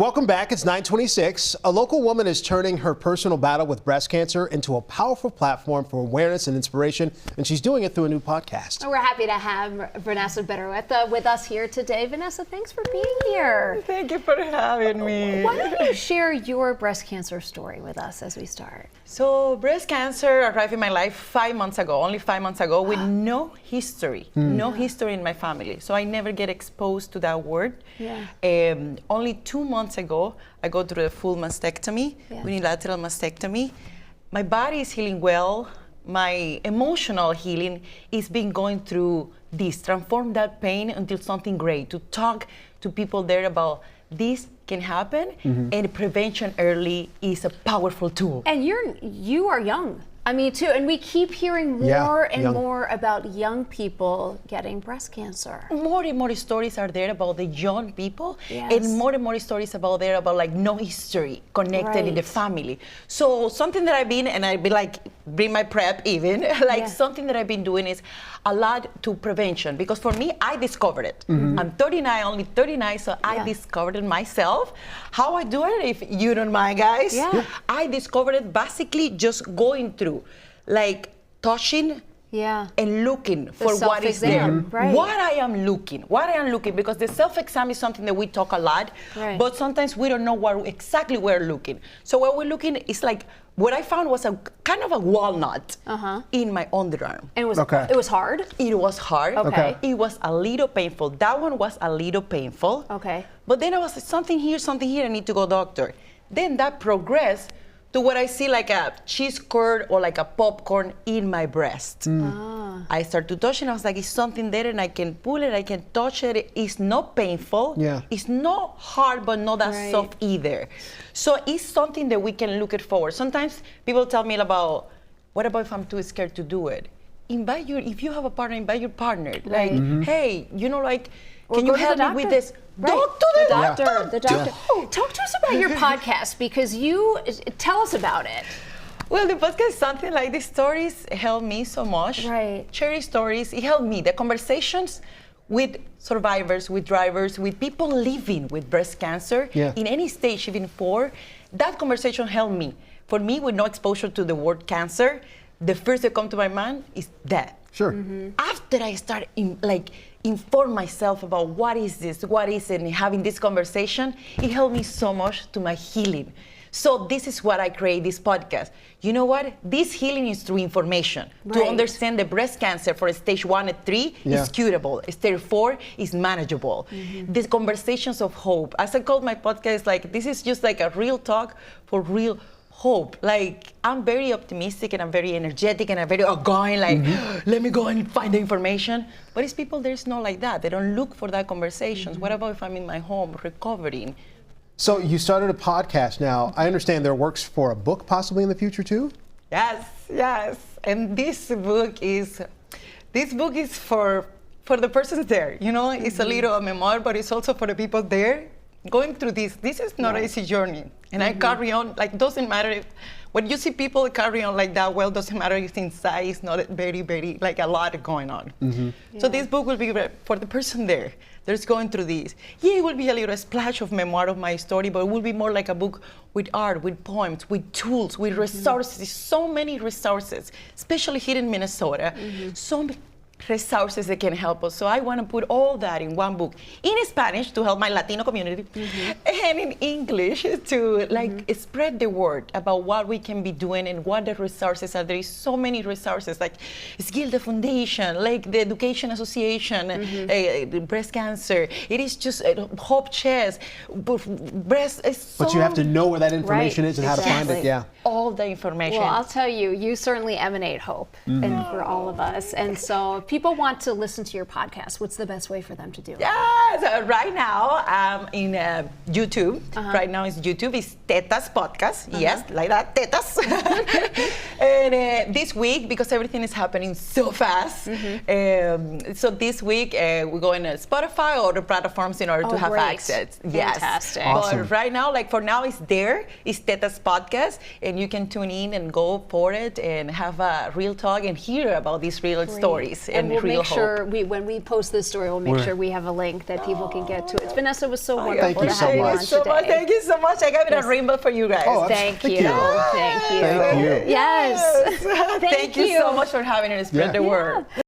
Welcome back. It's 9:26. A local woman is turning her personal battle with breast cancer into a powerful platform for awareness and inspiration, and she's doing it through a new podcast. We're happy to have Vanessa Berreuta with us here today. Vanessa, thanks for being here. Thank you for having me. Why don't you share your breast cancer story with us as we start? So breast cancer arrived in my life 5 months ago, only 5 months ago, with no history, no history in my family. So I never get exposed to that word. Yeah. Only 2 months ago, I go through a full mastectomy, unilateral mastectomy. My body is healing well. My emotional healing is been going through this, transform that pain until something great, to talk to people there about this can happen, and prevention early is a powerful tool. And you are young. I mean, too, and we keep hearing more and more about young people getting breast cancer. More and more stories are there about the young people, and more stories about like no history connected in the family. So something that I've been, and I've been like, bring my prep even, like something that I've been doing is a lot to prevention, because for me, I discovered it. I'm 39, only 39, so I discovered it myself. How I do it, if you don't mind, guys, I discovered it basically just going through, like touching and looking for what is there. What I am looking, because the self-exam is something that we talk a lot, but sometimes we don't know what exactly we're looking. So what we're looking is like, what I found was a kind of a walnut in my underarm. And it was hard? It was hard. Okay. It was a little painful. That one was a little painful. Okay. But then I was like, something here, I need to go doctor. Then that progressed to what I see like a cheese curd or like a popcorn in my breast. I started to touch it, and I was like, it's something there, and I can pull it, I can touch it. It's not painful. It's not hard, but not that soft either. So it's something that we can look at forward. Sometimes people tell me about, what about if I'm too scared to do it? If you have a partner, invite your partner. Like, hey, like, can you help me with this? Talk to the doctor. The doctor. Talk to us about your podcast, because tell us about it. Well, the podcast is something like the stories help me so much. Sharing stories, it helped me. The conversations with survivors, with drivers, with people living with breast cancer in any stage, even 4, that conversation helped me. For me, with no exposure to the word cancer, the first that come to my mind is death. After I start inform myself about what is this, and having this conversation, it helped me so much to my healing. So this is what I create this podcast. You know what? This healing is through information. To understand the breast cancer for stage 1 and 3 is curable. Stage 4 is manageable. These conversations of hope. As I call my podcast, like, this is just like a real talk for real hope. Like, I'm very optimistic, and I'm very energetic, and I'm very outgoing, like, let me go and find the information. But it's people, there's not like that. They don't look for that conversations. What about if I'm in my home recovering? So you started a podcast now. I understand there are works for a book possibly in the future too? Yes. And this book is for the persons there. It's a little memoir, but it's also for the people there going through this. This is not an easy journey. And I carry on, like, doesn't matter if, when you see people carry on like that, well, doesn't matter if inside is not very, very, like, a lot going on. So this book will be for the person there that's going through this. It will be a little splash of memoir of my story, but it will be more like a book with art, with poems, with tools, with resources. So many resources, especially here in Minnesota. So many resources that can help us. So I want to put all that in one book, in Spanish to help my Latino community, and in English to spread the word about what we can be doing and what the resources are. There is so many resources, like Skilda Foundation, like the Education Association, the breast cancer. It is just Hope Chest, breast. But you have to know where that information is and how to find it. All the information. Well, I'll tell you, you certainly emanate hope, and for all of us. And so if people want to listen to your podcast, what's the best way for them to do it? Right now I'm in YouTube. Right now it's YouTube. It's Tetas Podcast. Yes, like that, Tetas. And this week, because everything is happening so fast, so this week we go in Spotify or the platforms in order to have access. Fantastic. Awesome. But right now, like for now, it's there. It's Tetas Podcast, and you can tune in and go for it and have a real talk and hear about these real stories. and we'll real make sure hope. when we post this story, we'll make sure we have a link that people can get to it. Vanessa, it was so wonderful Thank you to so have you much. on today. Thank you so much. I got a rainbow for you guys. Oh, Thank you. Thank you. Thank you. Thank you. Yes. Thank you so much for having it. Spread the word.